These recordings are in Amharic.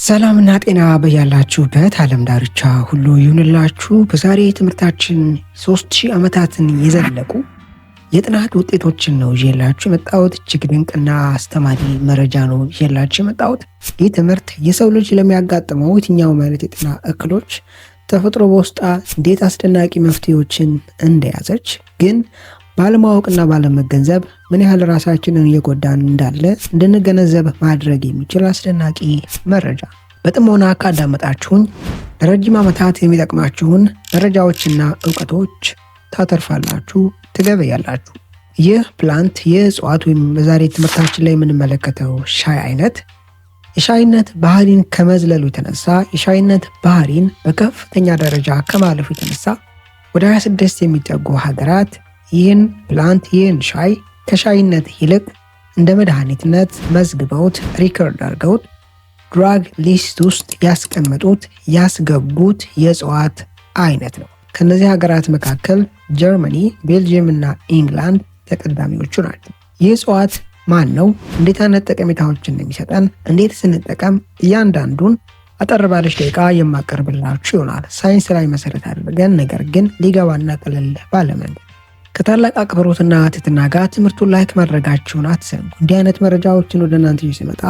ሰላምና ጤና በያላችሁበት ዓለም ዳርቻ ሁሉ ይሁንላችሁ። በዛሬ ትምህርታችን 3000 ዓመታትን የዘለቁ የጥናት ውጤቶችን ነው ይዤላችሁ የመጣሁት። እጅግ ድንቅና አስተማሪ መረጃ ነው ይዤላችሁ የመጣሁት። ይህ ትምህርት የሰው ልጅ ለሚያጋጥመው የትኛውም አይነት የጤና እክሎች ተፈጥሮ በውስጧ እንዴት አስደናቂ መፍትሄዎችን እንደያዘች ግን ባለማወቅና ባለመገንዘብ ምን ያህል ራሳችንን እየጎዳን እንዳለ እንድንገነዘብ ማድረግ የሚችል አስደናቂ መረጃ። በጥሞና ካዳመጣችሁኝ ለረጅም ዓመታት የሚጠቅማችሁን መረጃዎችና እውቀቶች ታተርፋላችሁ፣ ትገበያላችሁ። ይህ ፕላንት የእጽዋት ወይም በዛሬ ትምህርታችን ላይ የምንመለከተው ሻይ አይነት የሻይነት ባህሪን ከመዝለሉ የተነሳ የሻይነት ባህሪን በከፍተኛ ደረጃ ከማለፉ የተነሳ ወደ 26 የሚጠጉ ሀገራት ይህን ፕላንት ይህን ሻይ ከሻይነት ይልቅ እንደ መድኃኒትነት መዝግበውት ሪከርድ አድርገውት ድራግ ሊስት ውስጥ ያስቀመጡት ያስገቡት የእጽዋት አይነት ነው። ከነዚህ ሀገራት መካከል ጀርመኒ፣ ቤልጅየም እና ኢንግላንድ ተቀዳሚዎቹ ናቸው። ይህ እጽዋት ማን ነው? እንዴት አይነት ጠቀሜታዎችን የሚሰጠን? እንዴት ስንጠቀም? እያንዳንዱን አጠር ባለች ደቂቃ የማቀርብላችሁ ይሆናል። ሳይንስ ላይ መሰረት አድርገን ነገር ግን ሊገባና ቀለል ባለ መንገድ ከታላቅ አክብሮትና ትህትና ጋር ትምህርቱን ላይክ ማድረጋችሁን አትዘንጉ። እንዲህ አይነት መረጃዎችን ወደ እናንተ ይዤ ስመጣ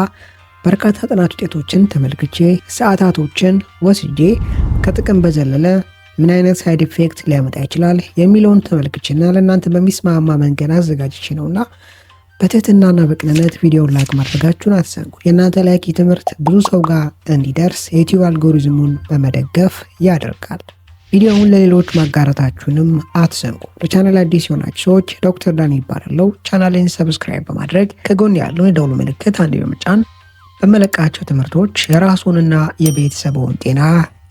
በርካታ ጥናት ውጤቶችን ተመልክቼ ሰዓታቶችን ወስጄ ከጥቅም በዘለለ ምን አይነት ሳይድ ኢፌክት ሊያመጣ ይችላል የሚለውን ተመልክቼና ለእናንተ በሚስማማ መንገድ አዘጋጅቼ ነውና በትህትናና በቅንነት ቪዲዮውን ላይክ ማድረጋችሁን አትዘንጉ። የእናንተ ላይክ የትምህርት ብዙ ሰው ጋር እንዲደርስ የዩቲዩብ አልጎሪዝሙን በመደገፍ ያደርጋል። ቪዲዮውን ለሌሎች ማጋራታችሁንም አትዘንጉ። ለቻናል አዲስ የሆናችሁ ሰዎች ዶክተር ዳኒ ይባላል። ቻናሌን ሰብስክራይብ በማድረግ ከጎን ያለውን የደውል ምልክት አንዴ በመጫን በመለቃቸው ትምህርቶች የራሱንና የቤተሰቡን ጤና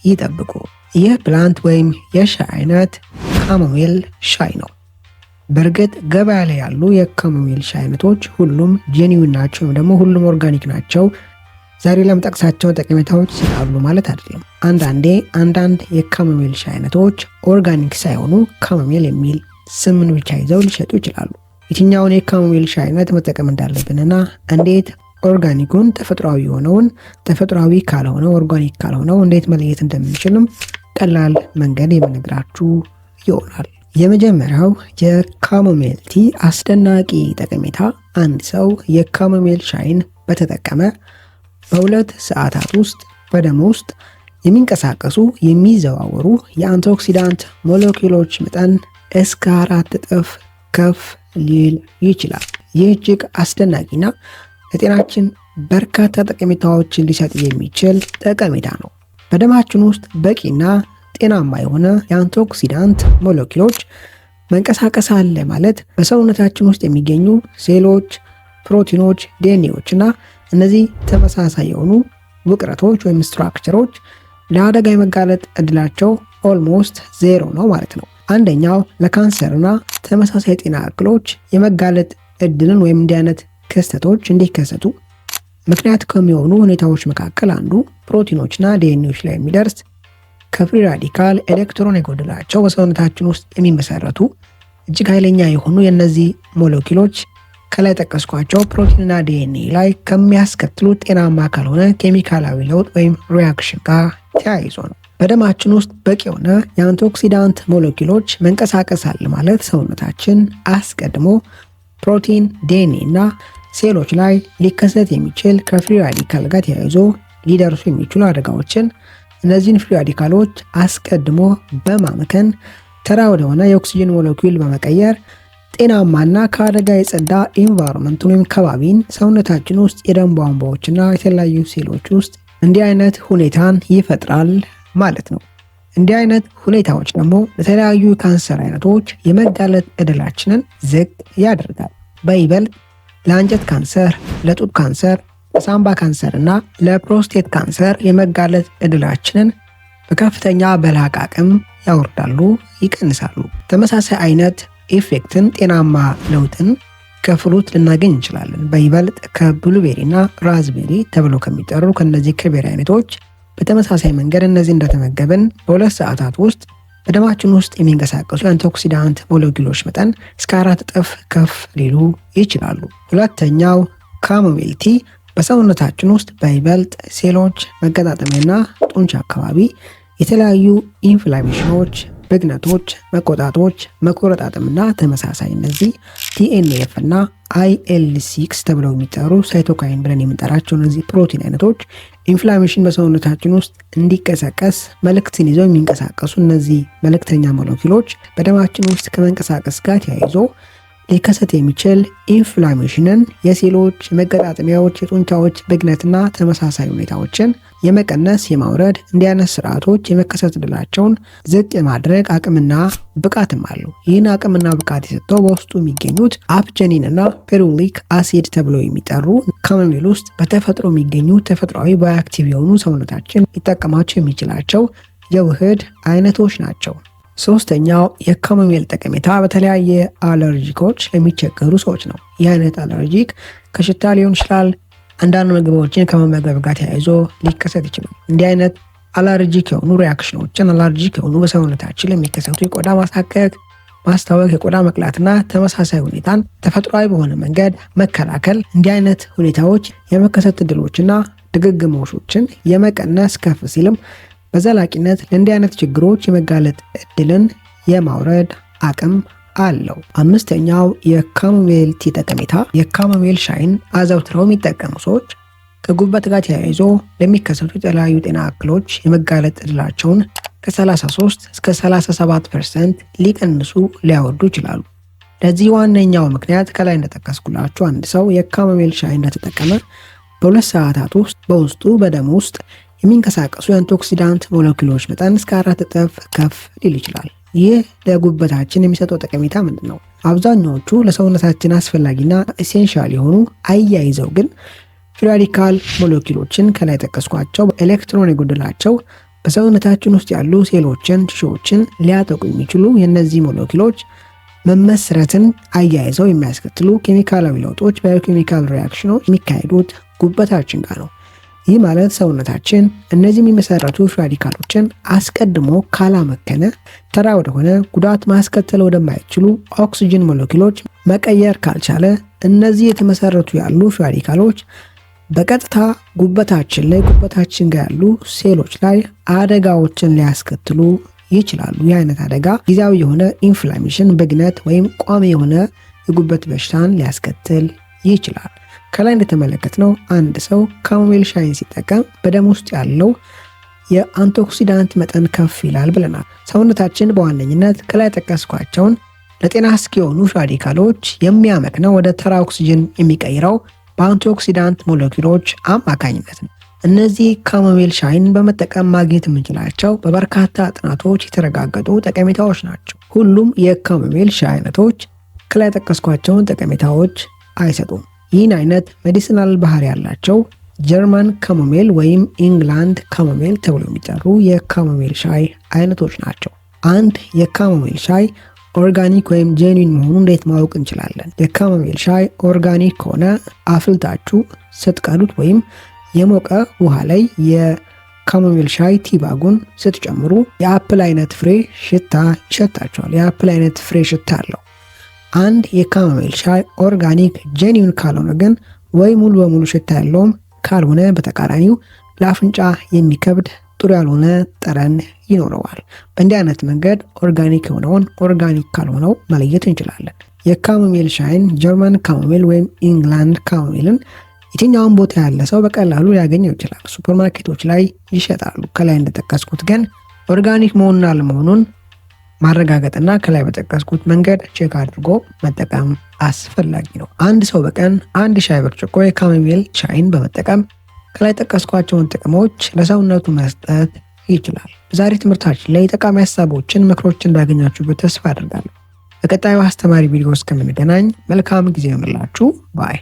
ይጠብቁ። ይህ ፕላንት ወይም የሻይ አይነት ካሞሚል ሻይ ነው። በእርግጥ ገበያ ላይ ያሉ የካሞሚል ሻይ አይነቶች ሁሉም ጄኒዊን ናቸው ወይም ደግሞ ሁሉም ኦርጋኒክ ናቸው። ዛሬ ለምጠቅሳቸው ጠቀሜታዎች ይሰጣሉ ማለት አይደለም። አንዳንድ የካሞሚል ሻይ አይነቶች ኦርጋኒክ ሳይሆኑ ካሞሚል የሚል ስምን ብቻ ይዘው ሊሸጡ ይችላሉ። የትኛውን የካሞሚል ሻይ አይነት መጠቀም እንዳለብንና እንዴት ኦርጋኒኩን ተፈጥሯዊ የሆነውን ተፈጥሯዊ ካልሆነው ኦርጋኒክ ካልሆነው እንዴት መለየት እንደምንችልም ቀላል መንገድ የምነግራችሁ ይሆናል። የመጀመሪያው የካሞሚል ቲ አስደናቂ ጠቀሜታ። አንድ ሰው የካሞሚል ሻይን በተጠቀመ በ2 ሰዓታት ውስጥ በደም ውስጥ የሚንቀሳቀሱ የሚዘዋወሩ የአንቲኦክሲዳንት ሞለኪውሎች መጠን እስከ 4 እጥፍ ከፍ ሊል ይችላል። ይህ እጅግ አስደናቂና ለጤናችን በርካታ ጠቀሜታዎችን ሊሰጥ የሚችል ጠቀሜታ ነው። በደማችን ውስጥ በቂና ጤናማ የሆነ የአንቲኦክሲዳንት ሞለኪውሎች መንቀሳቀስ አለ ማለት በሰውነታችን ውስጥ የሚገኙ ሴሎች፣ ፕሮቲኖች፣ ዲኤንኤዎች እና እነዚህ ተመሳሳይ የሆኑ ውቅረቶች ወይም ስትራክቸሮች ለአደጋ የመጋለጥ እድላቸው ኦልሞስት ዜሮ ነው ማለት ነው። አንደኛው ለካንሰርና ተመሳሳይ ጤና እክሎች የመጋለጥ እድልን ወይም እንዲህ አይነት ክስተቶች እንዲከሰቱ ምክንያት ከሚሆኑ ሁኔታዎች መካከል አንዱ ፕሮቲኖችና ዲኤንኤዎች ላይ የሚደርስ ከፍሪ ራዲካል ኤሌክትሮን የጎደላቸው በሰውነታችን ውስጥ የሚመሰረቱ እጅግ ኃይለኛ የሆኑ የእነዚህ ሞለኪውሎች ከላይ ጠቀስኳቸው ፕሮቲንና ዲኤንኤ ላይ ከሚያስከትሉት ጤናማ ካልሆነ ኬሚካላዊ ለውጥ ወይም ሪያክሽን ጋር ተያይዞ ነው። በደማችን ውስጥ በቂ የሆነ የአንቲኦክሲዳንት ሞለኪውሎች መንቀሳቀስ አለ ማለት ሰውነታችን አስቀድሞ ፕሮቲን፣ ዲኤንኤ እና ሴሎች ላይ ሊከሰት የሚችል ከፍሪ ራዲካል ጋር ተያይዞ ሊደርሱ የሚችሉ አደጋዎችን እነዚህን ፍሪ ራዲካሎች አስቀድሞ በማምከን ተራ ወደሆነ የኦክሲጅን ሞለኪውል በመቀየር ጤናማና ከአደጋ የጸዳ ኢንቫይሮንመንቱን ወይም ከባቢን ሰውነታችን ውስጥ የደም ቧንቧዎችና የተለያዩ ሴሎች ውስጥ እንዲህ አይነት ሁኔታን ይፈጥራል ማለት ነው። እንዲህ አይነት ሁኔታዎች ደግሞ ለተለያዩ ካንሰር አይነቶች የመጋለጥ እድላችንን ዝቅ ያደርጋል። በይበልጥ ለአንጀት ካንሰር፣ ለጡት ካንሰር፣ ለሳምባ ካንሰር እና ለፕሮስቴት ካንሰር የመጋለጥ እድላችንን በከፍተኛ በላቀ አቅም ያወርዳሉ፣ ይቀንሳሉ። ተመሳሳይ አይነት ኢፌክትን ጤናማ ለውጥን ከፍሩት ልናገኝ እንችላለን። በይበልጥ ከብሉቤሪ እና ራዝቤሪ ተብለው ከሚጠሩ ከነዚህ ከቤሪ አይነቶች በተመሳሳይ መንገድ እነዚህ እንደተመገብን በ2 ሰዓታት ውስጥ በደማችን ውስጥ የሚንቀሳቀሱ የአንቲኦክሲዳንት ሞለኪውሎች መጠን እስከ 4 እጥፍ ከፍ ሊሉ ይችላሉ። ሁለተኛው ካሞሚል ቲ በሰውነታችን ውስጥ በይበልጥ ሴሎች መገጣጠሚያና ጡንቻ አካባቢ የተለያዩ ኢንፍላሜሽኖች፣ ብግነቶች፣ መቆጣቶች፣ መቆረጣጠምና ተመሳሳይ እነዚህ TNF እና IL6 ተብለው የሚጠሩ ሳይቶካይን ብለን የምንጠራቸው እነዚህ ፕሮቲን አይነቶች ኢንፍላሜሽን በሰውነታችን ውስጥ እንዲቀሰቀስ መልእክትን ይዘው የሚንቀሳቀሱ እነዚህ መልእክተኛ ሞለኪውሎች በደማችን ውስጥ ከመንቀሳቀስ ጋር ተያይዞ ሊከሰት የሚችል ኢንፍላሜሽንን፣ የሴሎች፣ የመገጣጠሚያዎች፣ የጡንቻዎች ብግነትና ተመሳሳይ ሁኔታዎችን የመቀነስ የማውረድ እንዲህ አይነት ስርዓቶች የመከሰት ዕድላቸውን ዝቅ የማድረግ አቅምና ብቃትም አለው። ይህን አቅምና ብቃት የሰጠው በውስጡ የሚገኙት አፕጀኒንና ፔሩሊክ አሲድ ተብለው የሚጠሩ ካሞሚል ውስጥ በተፈጥሮ የሚገኙ ተፈጥሯዊ ባዮአክቲቭ የሆኑ ሰውነታችን ሊጠቀማቸው የሚችላቸው የውህድ አይነቶች ናቸው። ሶስተኛው የካሞሚል ጠቀሜታ በተለያየ አለርጂኮች ለሚቸገሩ ሰዎች ነው። ይህ አይነት አለርጂክ ከሽታ ሊሆን ይችላል፣ አንዳንድ ምግቦችን ከመመገብ ጋር ተያይዞ ሊከሰት ይችላል። እንዲህ አይነት አለርጂክ የሆኑ ሪያክሽኖችን አለርጂክ የሆኑ በሰውነታችን ለሚከሰቱ የቆዳ ማሳከክ፣ ማስታወክ፣ የቆዳ መቅላትና ተመሳሳይ ሁኔታን ተፈጥሯዊ በሆነ መንገድ መከላከል እንዲህ አይነት ሁኔታዎች የመከሰት ዕድሎችና ድግግሞሾችን የመቀነስ ከፍ ሲልም በዘላቂነት ለእንዲህ አይነት ችግሮች የመጋለጥ ዕድልን የማውረድ አቅም አለው። አምስተኛው የካሞሚል ቲ ጠቀሜታ የካሞሚል ሻይን አዘውትረው የሚጠቀሙ ሰዎች ከጉበት ጋር ተያይዞ ለሚከሰቱ የተለያዩ ጤና እክሎች የመጋለጥ ዕድላቸውን ከ33 እስከ 37% ሊቀንሱ ሊያወርዱ ይችላሉ። ለዚህ ዋነኛው ምክንያት ከላይ እንደጠቀስኩላችሁ አንድ ሰው የካሞሚል ሻይ እንደተጠቀመ በ2 ሰዓታት ውስጥ በውስጡ በደም ውስጥ የሚንቀሳቀሱ የአንቲኦክሲዳንት ሞለኪውሎች መጠን እስከ 4 እጥፍ ከፍ ሊል ይችላል። ይህ ለጉበታችን የሚሰጠው ጠቀሜታ ምንድን ነው? አብዛኛዎቹ ለሰውነታችን አስፈላጊና ኤሴንሻል የሆኑ አያይዘው ግን ፍሪ ራዲካል ሞለኪውሎችን ከላይ ጠቀስኳቸው ኤሌክትሮን የጎደላቸው በሰውነታችን ውስጥ ያሉ ሴሎችን፣ ቲሹዎችን ሊያጠቁ የሚችሉ የእነዚህ ሞለኪውሎች መመስረትን አያይዘው የሚያስከትሉ ኬሚካላዊ ለውጦች ባዮኬሚካል ሪያክሽኖች የሚካሄዱት ጉበታችን ጋር ነው። ይህ ማለት ሰውነታችን እነዚህ የሚመሰረቱ ፍሪ ራዲካሎችን አስቀድሞ ካላመከነ ተራ ወደሆነ ጉዳት ማስከተል ወደማይችሉ ኦክሲጅን ሞለኪውሎች መቀየር ካልቻለ እነዚህ የተመሰረቱ ያሉ ፍሪ ራዲካሎች በቀጥታ ጉበታችን ጋር ያሉ ሴሎች ላይ አደጋዎችን ሊያስከትሉ ይችላሉ። ይህ አይነት አደጋ ጊዜያዊ የሆነ ኢንፍላሜሽን፣ ብግነት ወይም ቋሚ የሆነ የጉበት በሽታን ሊያስከትል ይችላል። ከላይ እንደተመለከትነው አንድ ሰው ካሞሚል ሻይን ሲጠቀም በደም ውስጥ ያለው የአንቲኦክሲዳንት መጠን ከፍ ይላል ብለናል። ሰውነታችን በዋነኝነት ከላይ ጠቀስኳቸውን ለጤና አስጊ የሆኑ ራዲካሎች የሚያመክነው ወደ ተራ ኦክሲጅን የሚቀይረው በአንቲኦክሲዳንት ሞለኪውሎች አማካኝነት ነው። እነዚህ ካሞሚል ሻይን በመጠቀም ማግኘት የምንችላቸው በበርካታ ጥናቶች የተረጋገጡ ጠቀሜታዎች ናቸው። ሁሉም የካሞሚል ሻይ አይነቶች ከላይ ጠቀስኳቸውን ጠቀሜታዎች አይሰጡም። ይህን አይነት ሜዲሲናል ባህሪ ያላቸው ጀርመን ካሞሚል ወይም ኢንግላንድ ካሞሚል ተብሎ የሚጠሩ የካሞሚል ሻይ አይነቶች ናቸው። አንድ የካሞሚል ሻይ ኦርጋኒክ ወይም ጄኒን መሆኑን እንዴት ማወቅ እንችላለን? የካሞሚል ሻይ ኦርጋኒክ ከሆነ አፍልታችሁ ስትቀዱት ወይም የሞቀ ውሃ ላይ የካሞሚል ሻይ ቲባጉን ስትጨምሩ የአፕል አይነት ፍሬ ሽታ ይሸታቸዋል። የአፕል አይነት ፍሬ ሽታ አለው። አንድ የካሞሚል ሻይ ኦርጋኒክ ጄኒን ካልሆነ ግን ወይ ሙሉ በሙሉ ሽታ ያለውም ካልሆነ በተቃራኒው ለአፍንጫ የሚከብድ ጥሩ ያልሆነ ጠረን ይኖረዋል። በእንዲህ አይነት መንገድ ኦርጋኒክ የሆነውን ኦርጋኒክ ካልሆነው መለየት እንችላለን። የካሞሚል ሻይን ጀርመን ካሞሚል ወይም ኢንግላንድ ካሞሚልን የትኛውን ቦታ ያለ ሰው በቀላሉ ሊያገኘው ይችላል። ሱፐርማርኬቶች ላይ ይሸጣሉ። ከላይ እንደጠቀስኩት ግን ኦርጋኒክ መሆኑን አለመሆኑን ማረጋገጥና ከላይ በጠቀስኩት መንገድ ቼክ አድርጎ መጠቀም አስፈላጊ ነው። አንድ ሰው በቀን 1 ሻይ ብርጭቆ የካሞሚል ሻይን በመጠቀም ከላይ ጠቀስኳቸውን ጥቅሞች ለሰውነቱ መስጠት ይችላል። በዛሬ ትምህርታችን ላይ ጠቃሚ ሀሳቦችን፣ ምክሮችን እንዳገኛችሁበት ተስፋ አድርጋለሁ። በቀጣዩ አስተማሪ ቪዲዮ እስከምንገናኝ መልካም ጊዜ ይሁንላችሁ ባይ